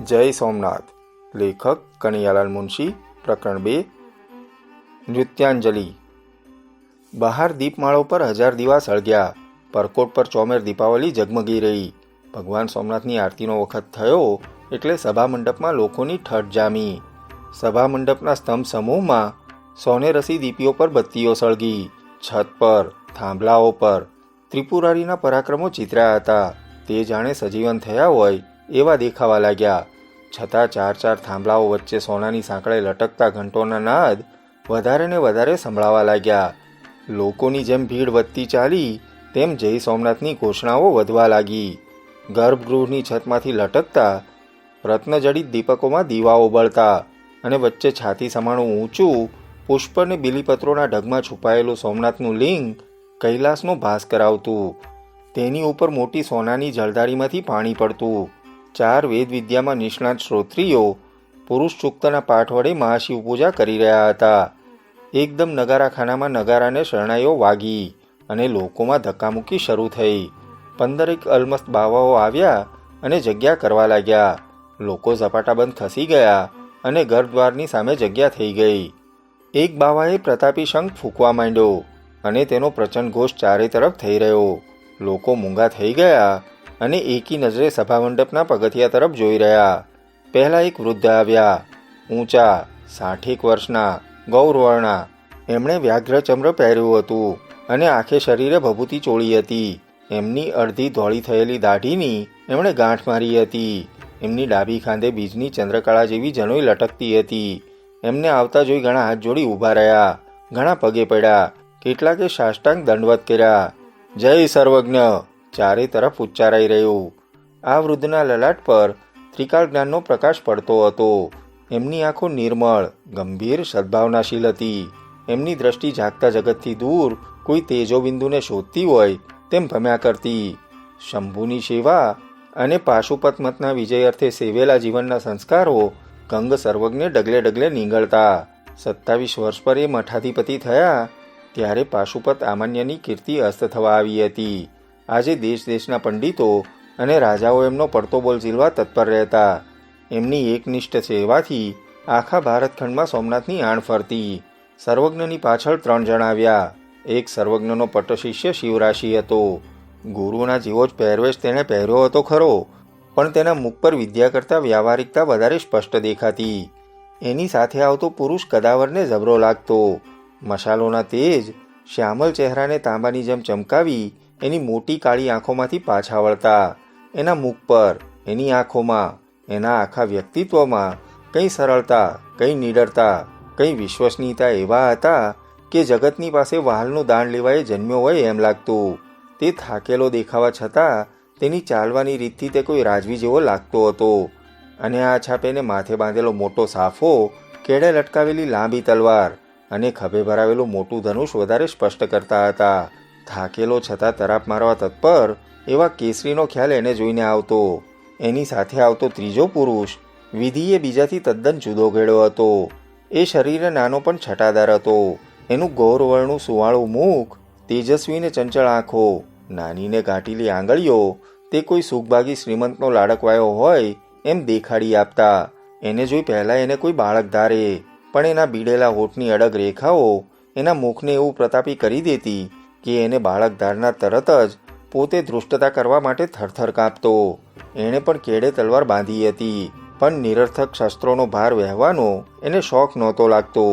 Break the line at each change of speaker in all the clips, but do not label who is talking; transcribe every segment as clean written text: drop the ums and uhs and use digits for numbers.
જય સોમનાથ. લેખક કનૈયાલાલ મુનશી. પ્રકરણ 2. નૃત્યાંજલિ. બહાર દીપમાળો પર 1000 દીવા સળગ્યા. પરકોટ પર ચોમેર દીપાવલી ઝગમગી રહી. ભગવાન સોમનાથની આરતીનો વખત થયો એટલે સભામંડપમાં લોકોની ઠઠ જામી. સભામંડપના સ્તંભ સમૂહમાં સોનેરસી દીપીઓ પર બત્તીઓ સળગી. છત પર, થાંભલાઓ પર ત્રિપુરારીના પરાક્રમો ચિતરાયા હતા. તે જાણે સજીવન થયા હોય એવા દેખાવા લાગ્યા. છતાં 4 થાંભલાઓ વચ્ચે સોનાની સાંકળે લટકતા ઘંટોના નાદ વધારે ને વધારે સંભળાવા લાગ્યા. લોકોની જેમ ભીડ વધતી ચાલી તેમ જય સોમનાથની ઘોષણાઓ વધવા લાગી. ગર્ભગૃહની છતમાંથી લટકતા રત્નજડિત દીપકોમાં દીવાઓ બળતા અને વચ્ચે છાતી સમાણું ઊંચું પુષ્પ ને બીલીપત્રોના ઢગમાં છુપાયેલું સોમનાથનું લિંગ કૈલાસનો ભાસ કરાવતું. તેની ઉપર મોટી સોનાની જળધારીમાંથી પાણી પડતું. 4 વેદ વિદ્યામાં નિષ્ણાત શ્રોત્રીઓ પુરુષ સૂક્તના પાઠ વડે મહાશિવ પૂજા કરી રહ્યા હતા. એકદમ નગારાખાનામાં નગારાને શરણાઈઓ વાગી અને લોકોમાં ધક્કામુક્કી શરૂ થઈ. 15 અલમસ્ત બાવાઓ આવ્યા અને જગ્યા કરવા લાગ્યા. લોકો ઝપાટાબંધ ખસી ગયા અને ગર્ભદ્વારની સામે જગ્યા થઈ ગઈ. એક બાવાએ પ્રતાપી શંખ ફૂંકવા માંડ્યો અને તેનો પ્રચંડ ઘોષ ચારે તરફ થઈ રહ્યો. લોકો મૂંગા થઈ ગયા અને એકી નજરે સભામંડપના પગથિયા તરફ જોઈ રહ્યા. પહેલા એક વૃદ્ધ આવ્યા, ઊંચા, 60 વર્ષના, ગૌરવર્ણા. એમણે વ્યાઘ્રચમ્ર પહેર્યું હતું અને આખે શરીરે ભભૂતિ ચોળી હતી. એમની અડધી ધોળી થયેલી દાઢીની એમણે ગાંઠ મારી હતી. એમની ડાબી ખાંદે બીજની ચંદ્રકળા જેવી જનોઈ લટકતી હતી. એમને આવતા જોઈ ઘણા હાથ જોડી ઊભા રહ્યા, ઘણા પગે પડ્યા, કેટલાકે સાષ્ટાંગ દંડવત કર્યા. જય સર્વજ્ઞ ચારે તરફ ઉચ્ચારાઈ રહ્યું. આ વૃદ્ધના લલાટ પર ત્રિકાળ જ્ઞાનનો પ્રકાશ પડતો હતો. એમની આંખો નિર્મળ, ગંભીર, સદ્ભાવનાશીલ હતી. એમની દ્રષ્ટિ જાગતા જગતથી દૂર કોઈ તેજોબિંદુને શોધતી હોય તેમ ભમ્યા કરતી. શંભુની સેવા અને પાશુપત મતના વિજય અર્થે સેવેલા જીવનના સંસ્કારો ગંગ સર્વજ્ઞે ડગલે ડગલે નીંગળતા. 27 વર્ષ પર એ મઠાધિપતિ થયા ત્યારે પાશુપત આમાન્યની કીર્તિ અસ્ત થવા આવી હતી. આજે દેશ દેશના પંડિતો અને રાજાઓ એમનો પડતો બોલ ઝીલવા તત્પર રહેતા. એમની એકનિષ્ઠ સેવાથી આખા ભારતખંડમાં સોમનાથની આણ ફરતી. સર્વજ્ઞની પાછળ 3 જણ આવ્યા. એક સર્વજ્ઞનો પટ્ટશિષ્ય શિવરાશિ હતો. ગુરુના જેવો જ પહેરવેશ તેણે પહેર્યો હતો ખરો, પણ તેના મુખ પર વિદ્યા કરતાં વ્યાવહારિકતા વધારે સ્પષ્ટ દેખાતી. એની સાથે આવતો પુરુષ કદાવરને જબરો લાગતો. મશાલોના તેજ શ્યામલ ચહેરાને તાંબાની જેમ ચમકાવી એની મોટી કાળી આંખોમાંથી પાછા વળતા. એના મુખ પર, એની આંખોમાં, એના આખા વ્યક્તિત્વમાં કંઈ સરળતા, કંઈ નિડરતા, કંઈ વિશ્વસનીયતા એવા હતા કે જગતની પાસે વહાલનું દાન લેવાએ જન્મ્યો હોય એમ લાગતું. તે થાકેલો દેખાવા છતાં તેની ચાલવાની રીતથી તે કોઈ રાજવી જેવો લાગતો હતો. અને આ છાપેને માથે બાંધેલો મોટો સાફો, કેડે લટકાવેલી લાંબી તલવાર અને ખભે ભરાવેલું મોટું ધનુષ વધારે સ્પષ્ટ કરતા હતા. થાકેલો છતાં તરાપ મારવા તત્પર એવા કેસરીનો ખ્યાલ એને જોઈને આવતો. એની સાથે આવતો ત્રીજો પુરુષ વિધિએ બીજાથી તદ્દન જુદો ઘેડો હતો. એ શરીરે નાનો પણ છટાદાર હતો. એનું ગૌરવર્ણું સુવાળું મુખ, તેજસ્વી ને ચંચળ આંખો, નાની ને ઘાટીલી આંગળીઓ તે કોઈ સુખભાગી શ્રીમંતનો લાડકવાયો હોય એમ દેખાડી આપતા. એને જોઈ પહેલાં એને કોઈ બાળક ધારે, પણ એના બીડેલા હોઠની અડગ રેખાઓ એના મુખને એવું પ્રતાપી કરી દેતી કે એને બાળક ધારનાર તરત જ પોતે ધૃષ્ટતા કરવા માટે થરથર કાપતો. એણે પણ કેડે તલવાર બાંધી હતી, પણ નિરર્થક શસ્ત્રોનો ભાર વહેવાનો એને શોખ નહોતો લાગતો.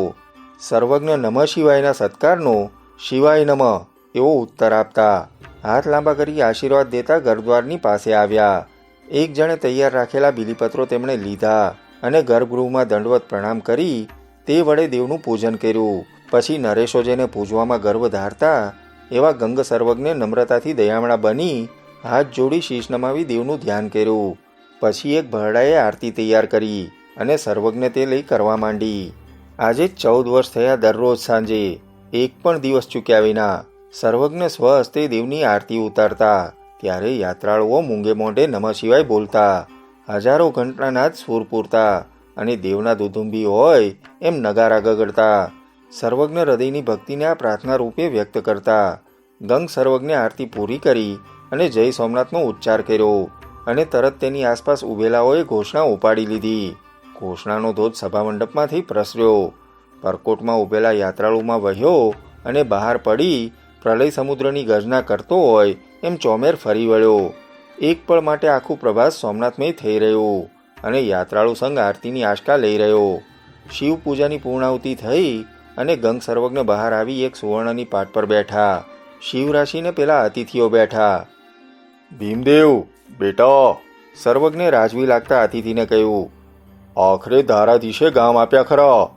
સર્વજ્ઞ નમઃ શિવાયના સત્કારનો શિવાય નમઃ એવો ઉત્તર આપતા. હાથ લાંબા કરી આશીર્વાદ દેતા ગર્ભદ્વારની પાસે આવ્યા. એક જણે તૈયાર રાખેલા બીલીપત્રો તેમણે લીધા અને ગર્ભગૃહમાં દંડવત પ્રણામ કરી તે વડે દેવનું પૂજન કર્યું. પછી નરેશો જેને પૂજવામાં ગર્વ ધારતા એવા ગંગ સર્વજ્ઞે નમ્રતાથી દયામણા બની હાથ જોડી શીશ નમાવી દેવનું ધ્યાન કર્યું. પછી એક ભરડાએ આરતી તૈયાર કરી અને સર્વજ્ઞ તે લઈ કરવા માંડી. આજે 14 વર્ષ થયા દરરોજ સાંજે એક પણ દિવસ ચૂક્યા વિના સર્વજ્ઞ સ્વહસ્તે દેવની આરતી ઉતારતા. ત્યારે યાત્રાળુઓ મૂંગે મોઢે નમઃ શિવાય બોલતા. હજારો ઘંટના નાદ સૂર પૂરતા અને દેવના દુધુંબી હોય એમ નગારા ગગડતા. સર્વજ્ઞ હૃદયની ભક્તિને આ પ્રાર્થના રૂપે વ્યક્ત કરતા. ગંગ સર્વજ્ઞે આરતી પૂરી કરી અને જય સોમનાથનો ઉચ્ચાર કર્યો. અને તરત તેની આસપાસ ઊભેલાઓએ ઘોષણા ઉપાડી લીધી. ઘોષણાનો ધોધ સભામંડપમાંથી પ્રસર્યો, પરકોટમાં ઊભેલા યાત્રાળુમાં વહ્યો અને બહાર પડી પ્રલય સમુદ્રની ગર્જના કરતો હોય એમ ચોમેર ફરી વળ્યો. એક પળ માટે આખું પ્રભાસ સોમનાથમય થઈ રહ્યું અને યાત્રાળુ સંઘ આરતીની આશકા લઈ રહ્યો. શિવ પૂજાની પૂર્ણાહુતિ થઈ અને ગંગ સર્વજ્ઞ બહાર આવી એક સુવર્ણની પાટ પર બેઠા. શિવરાશિને પેલા અતિથિઓ બેઠા. ભીમદેવ બેટા, સર્વજ્ઞે રાજવી લાગતા અતિથિને કહ્યું. આખરે ધારાધીશે ગામ આપ્યા ખરા.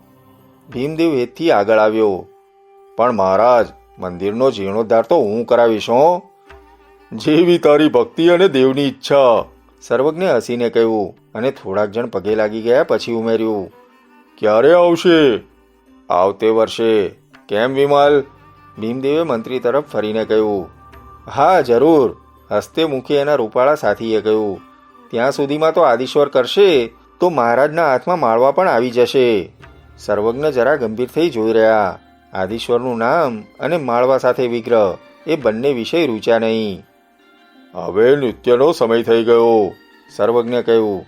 ભીમદેવ હેતથી આગળ આવ્યો. પણ મહારાજ, મંદિરનો જીર્ણોદ્ધાર તો હું કરાવીશ હો. જેવી તારી ભક્તિ અને દેવની ઈચ્છા, સર્વજ્ઞે હસીને કહ્યું અને થોડાક જણ પગે લાગી ગયા પછી ઉમેર્યું. ક્યારે આવશે? આવતે વર્ષે. કેમ વિમલ? ભીમદેવે મંત્રી તરફ ફરીને કહ્યું. હા જરૂર, હસ્તે મૂકી એના રૂપાળા સાથીએ કહ્યું. ત્યાં સુધીમાં તો આદિશ્વર કરશે તો મહારાજના હાથમાં માળવા પણ આવી જશે. સર્વજ્ઞ જરા ગંભીર થઈ જોઈ રહ્યા. આદિશ્વરનું નામ અને માળવા સાથે વિગ્રહ એ બંને વિષય રૂચ્યા નહીં. હવે નૃત્યનો સમય થઈ ગયો, સર્વજ્ઞે કહ્યું.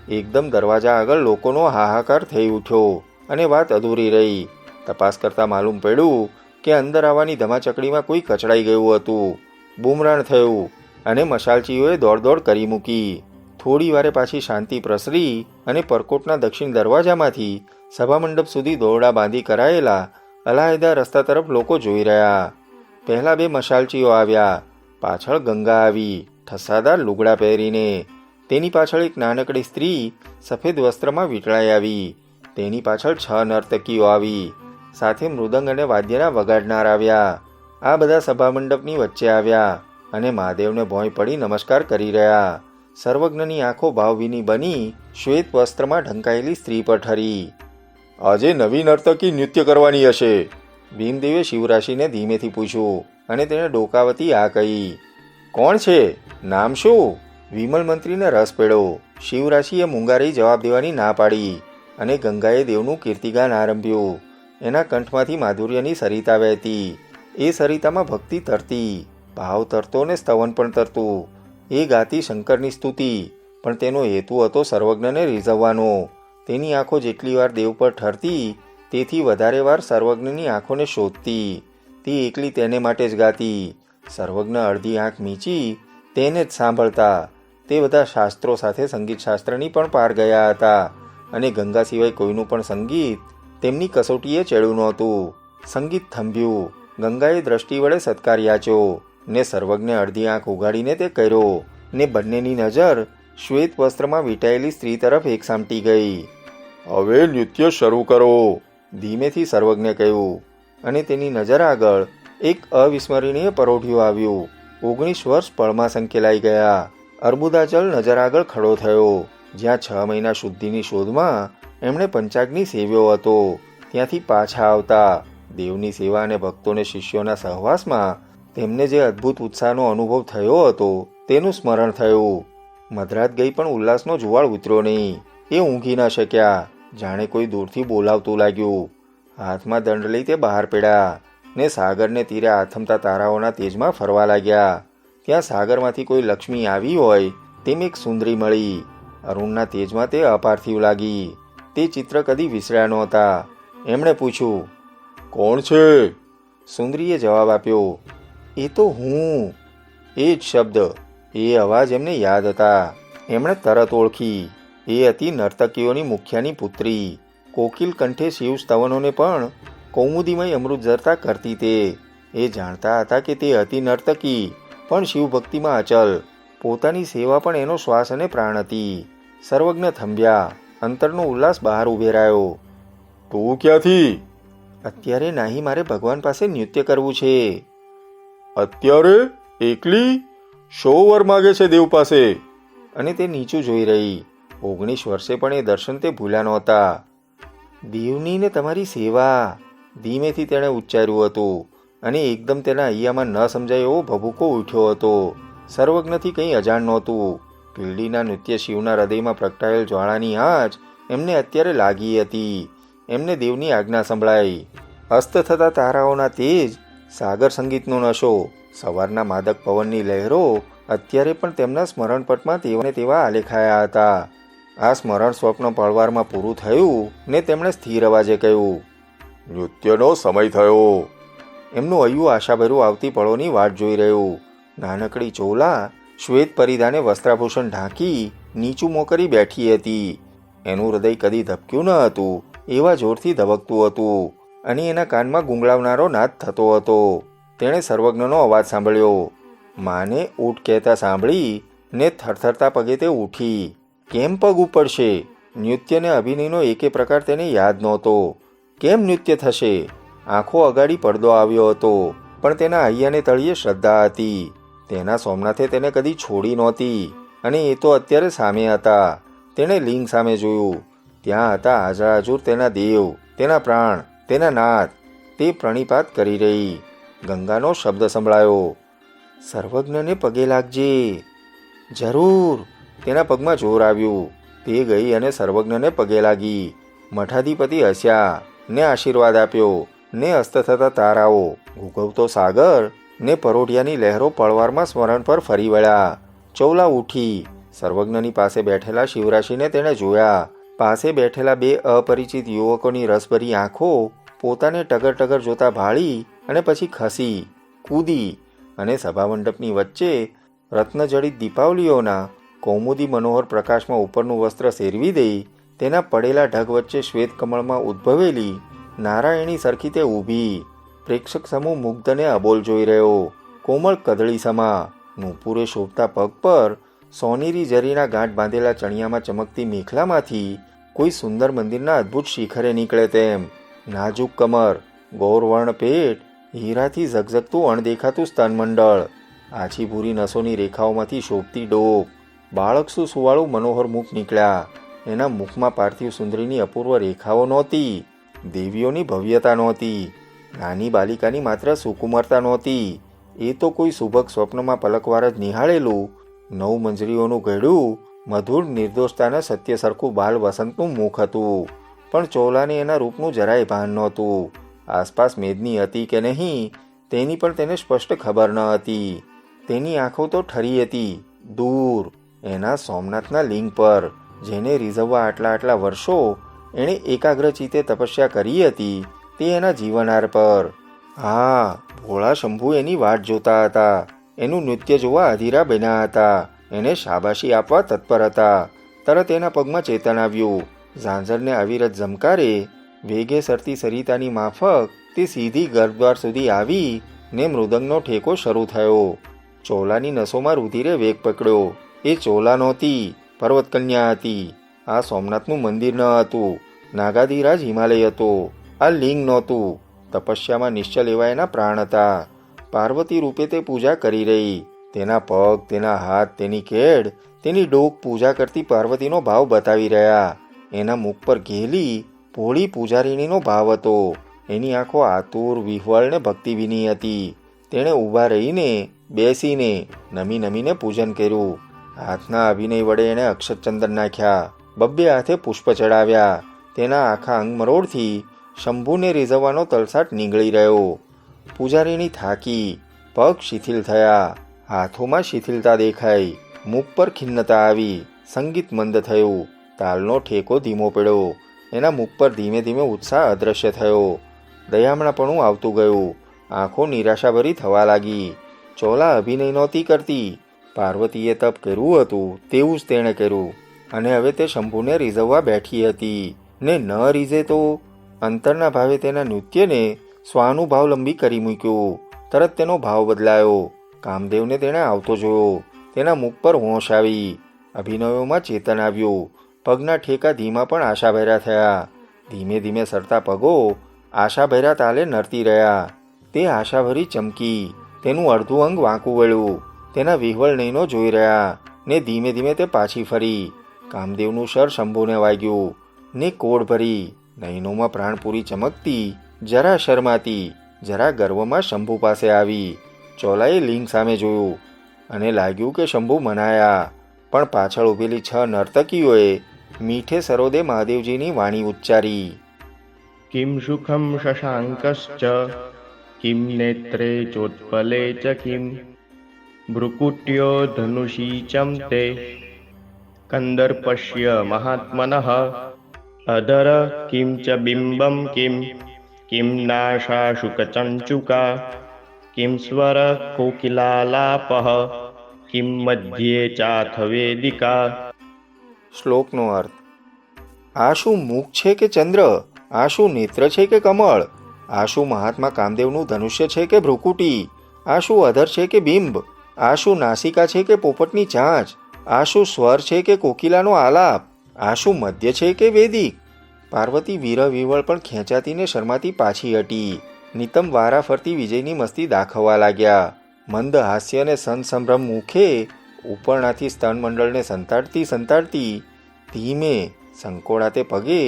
એકદમ દરવાજા આગળ લોકોનો હાહાકાર થઈ ઉઠ્યો અને વાત અધૂરી રહી. તપાસ કરતા માલુમ પડ્યું કે અંદર આવવાની ધમાચકડીમાં કોઈ કચડાઈ ગયું હતું. બુમરાણ થયું અને મશાલચીઓએ દોડ કરી મૂકી. થોડી વારે પાછી શાંતિ પ્રસરી અને પરકોટના દક્ષિણ દરવાજામાંથી સભામંડપ સુધી દોરડા બાંધી કરાયેલા અલાયદા રસ્તા તરફ લોકો જોઈ રહ્યા. પહેલા બે મશાલચીઓ આવ્યા, પાછળ ગંગા આવી, ઠસાદાર લુગડા પહેરીને. તેની પાછળ એક નાનકડી સ્ત્રી સફેદ વસ્ત્રમાં વીંટળાઈ આવી. તેની પાછળ 6 નર્તકીઓ આવી, સાથે મૃદંગ અને વાદ્યના વગાડનાર આવ્યા. આ બધા સભામંડપની વચ્ચે આવ્યા અને મહાદેવને ભોંય પડી નમસ્કાર કરી રહ્યા. સર્વજ્ઞની આંખો ભાવભીની બની શ્વેત વસ્ત્રમાં ઢંકાયેલી સ્ત્રી પર ઠરી. આજે નવી નર્તકી નૃત્ય કરવાની હશે, ભીમદેવે શિવરાશિને ધીમેથી પૂછ્યું અને તેણે ડોકાવતી આ કહી. કોણ છે? નામ શું? વિમલ મંત્રીને રસ પડ્યો. શિવરાશિએ મૂંગારી જવાબ દેવાની ના પાડી અને ગંગાએ દેવનું કીર્તિગાન આરંભ્યું. એના કંઠમાંથી માધુર્યની સરિતા વહેતી. એ સરિતામાં ભક્તિ તરતી, ભાવ તરતો ને સ્તવન પણ તરતું. એ ગાતી શંકરની સ્તુતિ, પણ તેનો હેતુ હતો સર્વજ્ઞને રીઝવવાનો. તેની આંખો જેટલી વાર દેવ પર ઠરતી તેથી વધારે વાર સર્વજ્ઞની આંખોને શોધતી. તે એકલી તેને માટે જ ગાતી. સર્વજ્ઞ અડધી આંખ મીચી તેને જ સાંભળતા. તે બધા શાસ્ત્રો સાથે સંગીત શાસ્ત્રની પણ પાર ગયા હતા અને ગંગા સિવાય કોઈનું પણ સંગીત તેમની કસોટીએ ચડ્યું નહોતું. સંગીત થંભ્યું. ગંગાએ દ્રષ્ટિ વડે સત્કાર યાચ્યો ને સર્વજ્ઞે અડધી આંખ ઉગાડીને તે કર્યો ને બંનેની નજર શ્વેત વસ્ત્રમાં વીંટાયેલી સ્ત્રી તરફ એકસામટી ગઈ. હવે નૃત્ય શરૂ કરો, ધીમેથી સર્વજ્ઞે કહ્યું અને તેની નજર આગળ એક અવિસ્મરણીય પરોઢિયું આવ્યું. 19 વર્ષ પળમાં સંકેલાઈ ગયા. અર્બુદાચલ નજર આગળ ખડો થયો, જ્યાં 6 મહિના શુદ્ધિની શોધમાં એમણે પંચાગ્નિ સેવ્યો હતો. ત્યાંથી પાછા આવતા દેવની સેવા અને ભક્તોને શિષ્યોના સહવાસમાં તેમને જે અદ્ભુત ઉત્સાહનો અનુભવ થયો હતો તેનું સ્મરણ થયું. મધરાત ગઈ પણ ઉલ્લાસનો જુવાળ ઉતર્યો નહીં. એ ઊંઘી ન શક્યા. જાણે કોઈ દૂરથી બોલાવતું લાગ્યું. હાથમાં દંડ લઈ તે બહાર પડ્યા ને સાગરને તીરે આથમતા તારાઓના તેજમાં ફરવા લાગ્યા. ત્યાં સાગરમાંથી કોઈ લક્ષ્મી આવી હોય તેમ એક સુંદરી મળી. અરુણના તેજમાં તે અપાર્થિવ લાગી. તે ચિત્ર કદી વિસર્યા નહોતા. એમણે પૂછ્યું, કોણ છે? સુંદરીએ જવાબ આપ્યો, એ તો હું. એ જ શબ્દ, એ અવાજ એમને યાદ હતા. એમણે તરત ઓળખી. એ હતી નર્તકીઓની મુખ્યાની પુત્રી. કોકિલ કંઠે શિવ સ્તવનોને પણ કૌમુદીમય અમૃત ઝરતા કરતી. તે એ જાણતા હતા કે તે હતી નર્તકી પણ શિવભક્તિમાં અચલ. પોતાની સેવા પણ એનો શ્વાસ અને પ્રાણ હતી. સર્વજ્ઞ થંભ્યા. અંતરનો ઉલ્લાસ બહાર ઉભેરાયો. તું ક્યાંથી? અત્યારે નહીં, મારે ભગવાન પાસે નૃત્ય કરવું છે. અત્યારે? એકલી? શો વર માગે છે દેવ પાસે? અને તે નીચું જોઈ રહી. 19 વર્ષે પણ એ દર્શન તે ભૂલ્યા નહોતા. દેવની ને તમારી સેવા, ધીમેથી તેણે ઉચ્ચાર્યું હતું અને એકદમ તેના હૈયામાં ન સમજાય એવો ભભૂકો ઉઠ્યો હતો. સર્વજ્ઞથી કંઈ અજાણ નહોતું. પીળીના નૃત્ય શિવના હૃદયમાં પ્રગટાયેલ જ્વાળાની આંચ એમને અત્યારે લાગી હતી. એમને દેવની આજ્ઞા સંભળાઈ. અસ્ત થતા તારાઓના તેજ, સાગર સંગીતનો નશો, સવારના માદક પવનની લહેરો અત્યારે પણ તેમના સ્મરણપટમાં તેઓને તેવા આલેખાયા હતા. આ સ્મરણ સ્વપ્ન પળવારમાં પૂરું થયું ને તેમણે સ્થિર અવાજે કહ્યું, નૃત્યનો સમય થયો. એમનું હૈયું આશાભર્યું આવતી પળોની વાટ જોઈ રહ્યું. નાનકડી ચોલા શ્વેત પરિધાને વસ્ત્રાભૂષણ ઢાંકી નીચું મોકરી બેઠી હતી. એનું હૃદય કદી ધબક્યું ન હતું એવા જોરથી ધબકતું હતું અને એના કાનમાં ગુંગળાવનારો નાદ થતો હતો. તેણે સર્વજ્ઞનો અવાજ સાંભળ્યો. માને ઊઠ કહેતા સાંભળી ને થરથરતા પગે તે ઉઠી. કેમ પગ ઉપડશે? નૃત્યને અભિનયનો એકે પ્રકાર તેને યાદ નહોતો. કેમ નૃત્ય થશે? આંખો અગાડી પડદો આવ્યો હતો, પણ તેના હૈયાને તળિયે શ્રદ્ધા હતી. તેના સોમનાથે તેને કદી છોડી નહોતી અને એ તો અત્યારે સામે હતા. તેણે લિંગ સામે જોયું. ત્યાં હતા હાજરાજુર તેના દેવ, તેના પ્રાણ, તેના નાથ. તે પ્રણિપાત કરી રહી. ગંગાનો શબ્દ સંભળાયો, સર્વજ્ઞને પગે લાગજે. જરૂર. તેના પગમાં જોર આવ્યું. તે ગઈ અને સર્વજ્ઞને પગે લાગી. મઠાધિપતિ હસ્યા ને આશીર્વાદ આપ્યો ને અસ્ત થતા તારાઓ, ઘૂઘવતો સાગર ને પરોઢિયાની લહેરો પળવારમાં સ્મરણ પર ફરી વળ્યા. ચૌલા ઉઠી. સર્વજ્ઞની પાસે બેઠેલા શિવરાશિને તેણે જોયા. પાસે બેઠેલા બે અપરિચિત યુવકોની રસભરી આંખો પોતાને ટગર ટગર જોતા ભાળી અને પછી ખસી, કૂદી અને સભામંડપની વચ્ચે રત્નજડિત દીપાવલીઓના કૌમુદી મનોહર પ્રકાશમાં ઉપરનું વસ્ત્ર સેરવી દઈ તેના પડેલા ઢગ વચ્ચે શ્વેત કમળમાં ઉદ્ભવેલી નારાયણી સરખી તે ઊભી. પ્રેક્ષક સમૂહ મુગ્ધને અબોલ જોઈ રહ્યો. કોમળ કદળી સમા નૂપુરે શોભતા પગ પર સોનેરી જરીના ગાંઠ બાંધેલા ચણિયામાં ચમકતી મેખલામાંથી કોઈ સુંદર મંદિરના અદ્ભુત શિખરે નીકળે તેમ. નાજુક કમર, ગૌરવર્ણ પેટ, હીરાથી ઝગઝગતું અણદેખાતું સ્તનમંડળ, આછી ભૂરી નસોની રેખાઓમાંથી શોભતી ડોક. બાળકસુ સુવાળું મનોહર મુખ નીકળ્યા. એના મુખમાં પાર્થિવ સુંદરીની અપૂર્વ રેખાઓ નહોતી, દેવીઓની ભવ્યતા નહોતી, નાની બાલિકાની માત્ર સુકુમારતા નહોતી. એ તો કોઈ સુભગ સ્વપ્નમાં પલકવાર જ નિહાળેલું નવ મંજરીઓનું ગળ્યું મધુર નિર્દોષતાના સત્ય સરખું બાલ વસંતનું મુખ હતું. પણ ચોલાને એના રૂપનું જરાય ભાન નહોતું. આસપાસ મેદની હતી કે નહીં તેની પણ તેને સ્પષ્ટ ખબર ન હતી. તેની આંખો તો ઠરી હતી, દૂર, એના સોમનાથના લિંગ પર, જેને રીઝવવા આટલા વર્ષો એણે એકાગ્રચિત્તે તપસ્યા કરી હતી, તે એના જીવનહાર પર. હા, ભોળા શંભુ એની વાટ જોતા હતા. એનું નૃત્ય જોવા અધીરા બન્યા હતા. એને શાબાશી આપવા તત્પર હતા. તરત એના પગમાં ચેતન આવ્યું. ઝાંઝરને અવિરત ઝમકારે વેગે સરતી સરિતાની માફક તે સીધી ગર્ભદ્વાર સુધી આવી ને મૃદંગનો ઠેકો શરૂ થયો. ચોલાની નસોમાં રુધિરે વેગ પકડ્યો. એ ચોલા નહોતી, પર્વતકન્યા હતી. આ સોમનાથનું મંદિર ન હતું, નાગાધિરાજ હિમાલય હતો. આ લિંગ નહોતું, તપસ્યામાં નિશ્ચલ એવા એના પ્રાણ હતા. પાર્વતી રૂપે તે પૂજા કરી રહી. તેના પગ, તેના હાથ, તેની કેડ, તેની ડોક પૂજા કરતી પાર્વતીનો ભાવ બતાવી રહ્યા. એના મુખ પર ઘેલી ભોળી પૂજારીણીનો ભાવ હતો. એની આંખો આતુર, વિહ્વળ ને ભક્તિવિની હતી. તેણે ઊભા રહીને, બેસીને, નમીને પૂજન કર્યું. હાથના અભિનય વડે એણે અક્ષતચંદન નાખ્યા. બબ્બે હાથે પુષ્પ ચડાવ્યા. તેના આખા અંગ મરોડથી શંભુને રીઝવવાનો તલસાટ નીકળી રહ્યો. પૂજારીણી થાકી, પગ શિથિલ થયા, હાથોમાં શિથિલતા દેખાઈ, મુખ પર ખિન્નતા આવી, સંગીત મંદ થયું, તાલનો ઠેકો ધીમો પડ્યો. એના મુખ પર ધીમે ધીમે ઉત્સાહ અદૃશ્ય થયો. દયામણાપણું આવતું ગયું. આંખો નિરાશાભરી થવા લાગી. ચોલા અભિનય નહોતી કરતી. પાર્વતીએ તપ કર્યું હતું તેવું જ તેણે કર્યું અને હવે તે શંભુને રીઝવવા બેઠી હતી. ને ન રીઝે તો અંતરના ભાવે તેના નૃત્યને સ્વાનુભાવલંબી કરી મૂક્યું. તરત તેનો ભાવ બદલાયો. કામદેવને તેણે આવતો જોયો. તેના મુખ પર હોશ આવી. અભિનયોમાં ચેતન આવ્યું. પગના ઠેકા ધીમા પણ આશાભર્યા થયા. ધીમે ધીમે સરતા પગો આશાભર્યા તાલે નરતી રહ્યા. તે આશાભરી ચમકી. તેનું અડધું અંગ વાંકું વળ્યું. તેના વિહવળ નયનો જોઈ રહ્યા ને ધીમે ધીમે તે પાછી ફરી. કામદેવનું શર શંભુને વાગ્યું ને કોડ ભરી. નયનોમાં પ્રાણપુરી ચમકતી, જરા શરમાતી, જરા ગર્વમાં શંભુ પાસે આવી. ચોલાએ લિંગ સામે જોયું અને લાગ્યું કે શંભુ મનાયા. પણ પાછળ ઊભેલી 6 નર્તકીઓએ મીઠે સરોદે મહાદેવજીની વાણી ઉચ્ચારી.
કિમ સુખમ શશાંકશ્ચ किं नेत्रे चोत्पले च किं भ्रुकुट्यो धनुषी चं ते कन्दर्पस्य महात्मनः अधर किं च बिम्बं किं नाशाशुकचञ्चुका किं स्वर कोकिलालापः किं मध्ये चाथ वेदिका।
શ્લોકનો અર્થ: આ શું મુખ છે કે ચંદ્ર? આ શું નેત્ર છે કે કમળ? આ શું મહાત્મા કામદેવનું ધનુષ્ય છે કે ભ્રુકુટી? આ શું અધર છે કે બિંબ? આ શું નાસિકા છે કે પોપટની ચાંચ? આ શું સ્વર છે કે કોકિલાનો આલાપ? આ શું મધ્ય છે કે વેદિક? પાર્વતી વીર વિવળ પણ ખેંચાતી ને શરમાતી પાછી હટી. નિતમ વારા ફરતી વિજયની મસ્તી દાખવવા લાગ્યા. મંદ હાસ્ય અને સંસંભ્રમ મુખે ઉપરણાથી સ્તનમંડળને સંતાડતી ધીમે સંકોડાતે પગે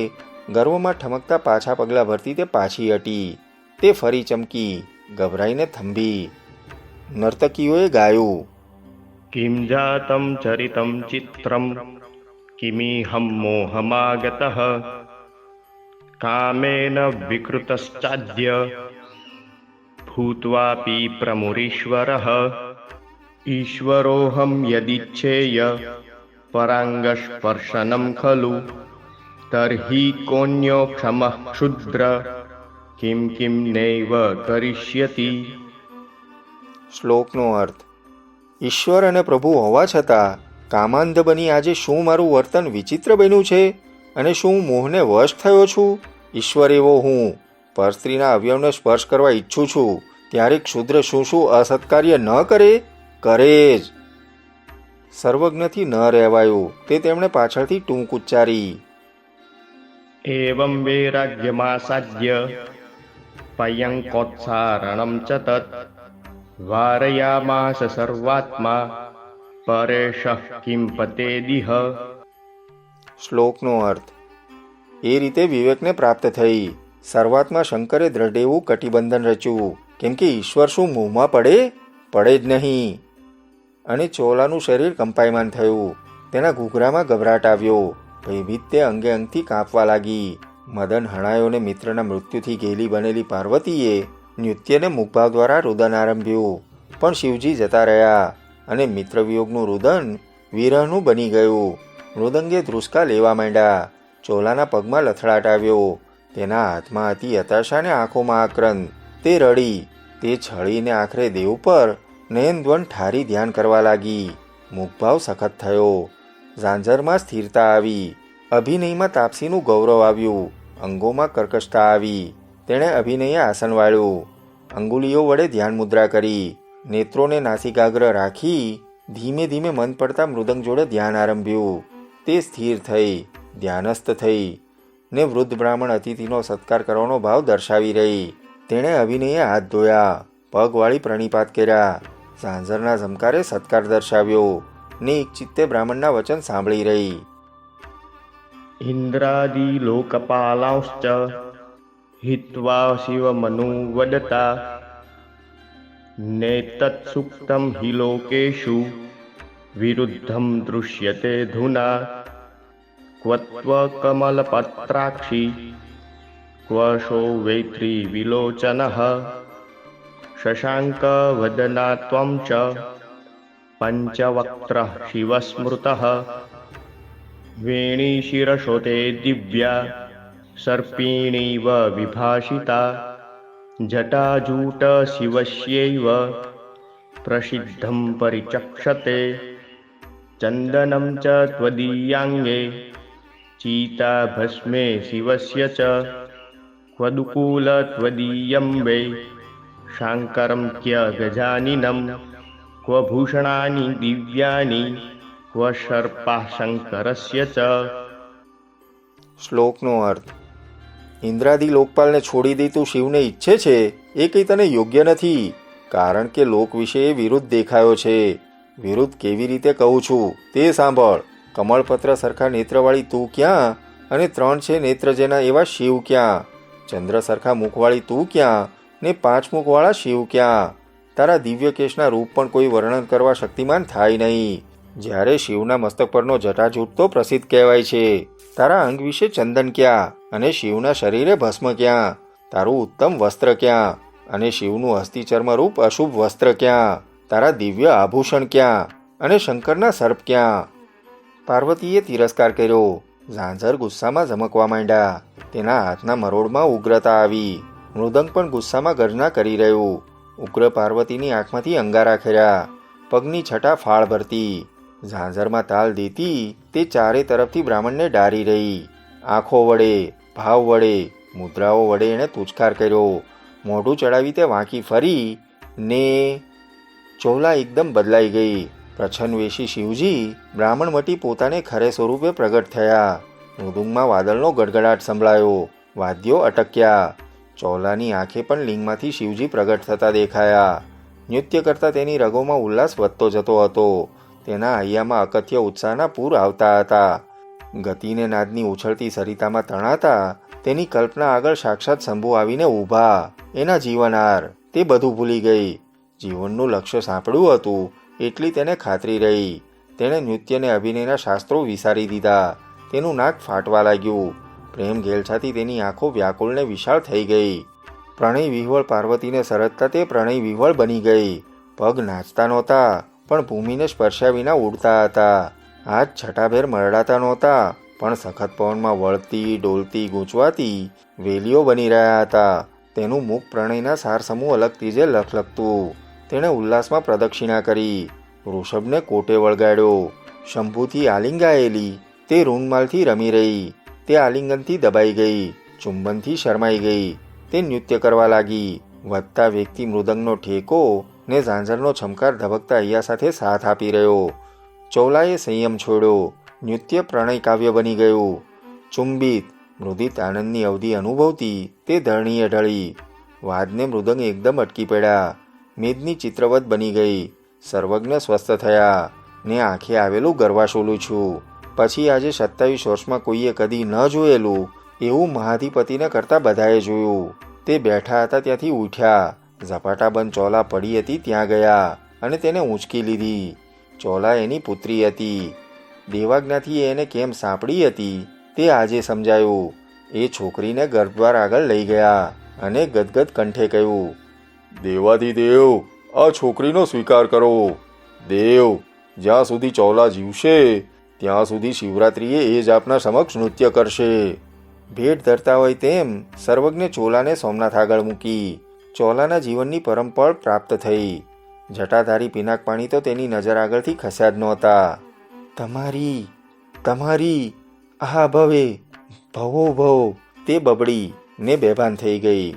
ગર્વમાં ઠમકતા પાછા પગલા ભરતી તે પાછી હટી. તે ફરી ચમકી, ગભરાઈને થંભી. નર્તકીઓએ ગાયું:
किं जातं चरितं चित्रं किमिहं मोहमागतः कामेन विकृतश्चाद्य भूत्वापि प्रमुरीश्वरः ईश्वरोऽहं यदिच्छेय पराङ्गस्पर्शनं खलु तर्हि कोऽन्यो क्षमः क्षुद्र किं नैव करिष्यति।
શ્લોકનો અર્થ: ઈશ્વર અને પ્રભુ હોવા છતાં કામાંધ બની આજે શું મારું વર્તન વિચિત્ર બન્યું છે, અને શું મોહને વશ થયો છું? ઈશ્વર એવો હું પરસ્ત્રીના અવયવને સ્પર્શ કરવા ઈચ્છું છું, ત્યારે ક્ષુદ્ર શું અસત્કાર્ય ન કરે? કરે જ. સર્વજ્ઞથી ન રહેવાયું તે તેમણે પાછળથી ટૂંક ઉચ્ચારી.
एवं वैराग्यमासाद्य पयङ्कोत्सारणं च तत् वारयामास सर्वात्मा परेशः किं पतेदिह।
શ્લોકનો અર્થ: એ રીતે વિવેકને પ્રાપ્ત થઈ સર્વાત્મા શંકરે દ્રઢ એવું કટિબંધન રચ્યું, કેમ કે ઈશ્વર શું મોહમાં પડે? પડે જ નહીં. અને ચોલાનું શરીર કંપાયમાન થયું, તેના ઘૂઘરામાં ગભરાટ આવ્યો, ભયભીત તે અંગે અંગથી કાંપવા લાગી. મદન હણાયોને મિત્રના મૃત્યુથી ઘેલી બનેલી પાર્વતીએ નૃત્યને મુખભાવ દ્વારા રુદન આરંભ્યું, પણ શિવજી જતા રહ્યા અને મિત્રવિયોગનું રુદન વિરહનું બની ગયું. મૃદંગે ધ્રુસકા લેવા માંડ્યા. ચોલાના પગમાં લથડાટ આવ્યો, તેના હાથમાં હતી હતાશા ને આંખોમાં આક્રંદ. તે રડી. તે છળીને આખરે દેવ પર નયનદ્વન ઠારી ધ્યાન કરવા લાગી. મુખભાવ સખત થયો, ઝાંઝરમાં સ્થિરતા આવી, અભિનયમાં તાપસીનું ગૌરવ આવ્યું, અંગોમાં કર્કશતા આવી. તેણે અભિનયે આસન વાળ્યું, અંગુલીઓ વડે ધ્યાન મુદ્રા કરી, નેત્રોને નાસિકાગ્ર રાખી ધીમે ધીમે મન પડતા મૃદંગ જોડે ધ્યાન આરંભ્યું. તે સ્થિર થઈ, ધ્યાનસ્થ થઈ ને વૃદ્ધ બ્રાહ્મણ અતિથિનો સત્કાર કરવાનો ભાવ દર્શાવી રહી. તેણે અભિનયે હાથ ધોયા, પગવાળી પ્રણિપાત કર્યા, ઝાંઝરના ઝમકારે સત્કાર દર્શાવ્યો ને એક ચિત્તે બ્રાહ્મણના વચન સાંભળી રહી.
ઇન્દ્રાદિ લોકપાલાંશ્ચ हित्वा शिवमनुवदता नेतत्सुक्तं हि लोकेषु विरुद्धं दृश्यते धुना क्व कमलपत्राक्षी क्व शो वैत्री विलोचनः शशाङ्कवदना त्वं च पञ्चवक्त्रः शिवस्मृतः वेणीशिरसो ते दिव्या सर्पिणीव विभाषिता जटाजूट शिवस्यैव प्रसिद्धं परिचक्षते चन्दनं च त्वदीयाङ्गे चीताभस्मे शिवस्य च क्वदुकूल त्वदीयं वै शाङ्करं क्य गजानिनं क्व भूषणानि दिव्यानि क्व सर्पाः शङ्करस्य च।
શ્લોકનો અર્થ: ઇન્દ્રાદિ લોકપાલને છોડી દઈ તું શિવને ઈચ્છે છે એ કંઈ તને યોગ્ય નથી, કારણ કે લોક વિશે વિરુદ્ધ દેખાયો છે. વિરુદ્ધ કેવી રીતે કહું છું તે સાંભળ. કમળપત્ર સરખા નેત્રવાળી તું ક્યાં, અને 3 છે નેત્ર જેના એવા શિવ ક્યાં? ચંદ્ર સરખા મુખવાળી તું ક્યાં, ને 5 મુખવાળા શિવ ક્યાં? તારા દિવ્ય કેશના રૂપ પણ કોઈ વર્ણન કરવા શક્તિમાન થાય નહીં. જ્યારે શિવના મસ્તક પરનો જટાજૂટ તો પ્રસિદ્ધ કહેવાય છે. તારા અંગ વિશે ચંદન ક્યાં, અને શિવના શરીરે ભસ્મ ક્યાં? તારું ઉત્તમ વસ્ત્ર ક્યાં, અને શિવનું હસ્તિચર્મરૂપ અશુભ વસ્ત્ર ક્યાં? તારા દિવ્ય આભૂષણ ક્યાં? અને શંકરના સર્પ ક્યાં? પાર્વતીએ તિરસ્કાર કર્યો. ઝાંઝર ગુસ્સામાં ઝમકવા માંડ્યા. તેના હાથના મરોડમાં ઉગ્રતા આવી. મૃદંગ પણ ગુસ્સામાં ગર્જના કરી રહ્યું. ઉગ્ર પાર્વતીની આંખમાંથી અંગારા ખેર્યા. પગની છટા ફાળ ભરતી. ઝાંઝરમાં તાલ દેતી તે ચારે તરફથી બ્રાહ્મણને ડારી રહી. આંખો વડે, ભાવ વડે, મુદ્રાઓ વડે એણે તુચકાર કર્યો. મોઢું ચડાવી તે વાંકી ફરી ને ચોલા એકદમ બદલાઈ ગઈ. પ્રચ્છન્નવેશી શિવજી બ્રાહ્મણ મટી પોતાને ખરે સ્વરૂપે પ્રગટ થયા. મૃદુંગમાં વાદળનો ગડગડાટ સંભળાયો. વાદ્યો અટક્યા. ચોલાની આંખે પણ લિંગમાંથી શિવજી પ્રગટ થતા દેખાયા. નૃત્ય કરતા તેની રગોમાં ઉલ્લાસ વધતો જતો હતો. તેના હૈયામાં અકથ્ય ઉત્સાહના પૂર આવતા હતા. ગતિને નાદની ઉછળતી સરિતામાં તણાતા તેની કલ્પના આગળ સાક્ષાત શંભુ આવીને ઊભા. એના જીવનહાર. તે બધું ભૂલી ગઈ. જીવનનું લક્ષ્ય સાંપડ્યું હતું એટલી તેને ખાતરી રહી. તેણે નૃત્યને અભિનયના શાસ્ત્રો વિસારી દીધા. તેનું નાક ફાટવા લાગ્યું. પ્રેમ ઘેલછાથી તેની આંખો વ્યાકુળને વિશાળ થઈ ગઈ. પ્રણય વિહ્વળ પાર્વતીને સરજતા તે પ્રણય વિહ્વળ બની ગઈ. પગ નાચતા નહોતા પણ ભૂમિને સ્પર્શ્યા વિના ઉડતા હતા. હાથ છટાભેર મરડાતા નહોતા પણ સખત પવનમાં વળતી, ડોલતી, ગૂંચવાતી વેલીઓ બની રહ્યા હતા. તેનું મુખ પ્રણયના સારસમૂહ અલગ ત્રીજે લખલખતું. તેણે ઉલ્લાસમાં પ્રદક્ષિણા કરી. વૃષભને કોટે વળગાડ્યો. શંભુથી આલિંગાયેલી તે રૂનમાલથી રમી રહી. તે આલિંગનથી દબાઈ ગઈ. ચુંબનથી શરમાઈ ગઈ. તે નૃત્ય કરવા લાગી. વધતા વેગથી મૃદંગનો ઠેકો ને ઝાંઝરનો છમકાર ધબકતા હૈયા સાથે સાથ આપી રહ્યો. ચોલાએ સંયમ છોડ્યો. નૃત્ય પ્રણય કાવ્ય બની ગયું. ચુંબિત મૃદિત આનંદની અવધિ અનુભવતી તે ધરણીએ ઢળી. વાદને મૃદંગ એકદમ અટકી પડ્યા. મેદની ચિત્રવત બની ગઈ. સર્વજ્ઞ સ્વસ્થ થયા ને આંખે આવેલું ગરવાશોલું છું. પછી આજે 27 વર્ષમાં કોઈએ કદી ન જોયેલું એવું મહાધિપતિને કરતા બધાએ જોયું. તે બેઠા હતા ત્યાંથી ઉઠ્યા. ઝપાટાબંધ ચોલા પડી હતી ત્યાં ગયા અને તેને ઊંચકી લીધી. ચોલા એની પુત્રી હતી. દેવાજ્ઞાથી એને કેમ સાંપડી હતી તે આજે સમજાયું. એ છોકરીને ગર્ભદ્વાર આગળ લઈ ગયા અને ગદગદ કંઠે કહ્યું, દેવાધિદેવ, આ છોકરીનો સ્વીકાર કરો. દેવ, જ્યાં સુધી ચોલા જીવશે ત્યાં સુધી શિવરાત્રિએ એ જ આપના સમક્ષ નૃત્ય કરશે. ભેટ ધરતા હોય તેમ સર્વજ્ઞ ચોલાને સોમનાથ આગળ મૂકી. ચોલાના જીવનની પરમપળ પ્રાપ્ત થઈ. જટાધારી પિનાક પાણી તો તેની નજર આગળથી ખસ્યા જ નહોતા. તમારી આ ભવે ભવો ભવ તે બબડી ને બેભાન થઈ ગઈ.